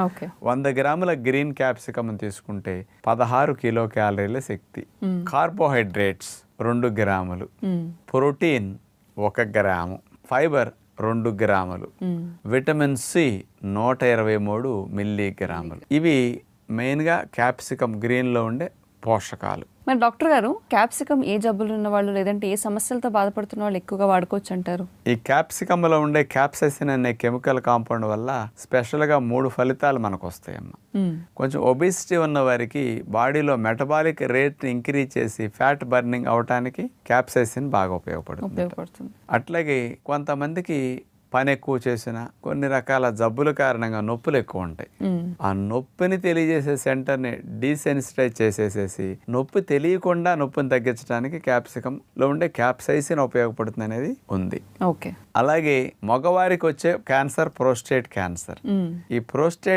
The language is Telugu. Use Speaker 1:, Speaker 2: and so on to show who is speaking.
Speaker 1: ఓకే.
Speaker 2: 100 గ్రాముల గ్రీన్ క్యాప్సికమ్ తీసుకుంటే 16 కిలో క్యాలరీల శక్తి. కార్బోహైడ్రేట్స్ 2 గ్రాములు, ప్రోటీన్ 1 గ్రాము, ఫైబర్ 2 గ్రాములు, విటమిన్ సి 123 మిల్లీగ్రాములు. ఇవి మెయిన్గా క్యాప్సికమ్ గ్రీన్లో ఉండే పోషకాలు.
Speaker 1: మరి డాక్టర్ గారు, క్యాప్సికమ్ ఏ జబ్బులు ఉన్న వాళ్ళు లేదంటే ఏ సమస్యలతో బాధపడుతున్న వాళ్ళు ఎక్కువగా వాడుకోవచ్చు అంటారు?
Speaker 2: ఈ క్యాప్సికమ్లో ఉండే క్యాప్సైసిన్ అనే కెమికల్ కాంపౌండ్ వల్ల స్పెషల్గా 3 ఫలితాలు మనకు వస్తాయమ్మా. కొంచెం ఒబిసిటీ ఉన్న వారికి బాడీలో మెటబాలిక్ రేట్ ఇంక్రీజ్ చేసి ఫ్యాట్ బర్నింగ్ అవటానికి క్యాప్సైసిన్ బాగా ఉపయోగపడుతుంది. అట్లాగే కొంతమందికి పని ఎక్కువ చేసిన కొన్ని రకాల జబ్బుల కారణంగా నొప్పులు ఎక్కువ ఉంటాయి. ఆ నొప్పిని తెలియజేసే సెంటర్ని డీసెన్సిటైజ్ చేసేసేసి నొప్పి తెలియకుండా నొప్పిని తగ్గించడానికి క్యాప్సికంలో ఉండే క్యాప్సైసిన్ ఉపయోగపడుతుంది అనేది ఉంది.
Speaker 1: ఓకే.
Speaker 2: అలాగే మగవారికి వచ్చే క్యాన్సర్ ప్రోస్టేట్ క్యాన్సర్. ఈ ప్రోస్టేట్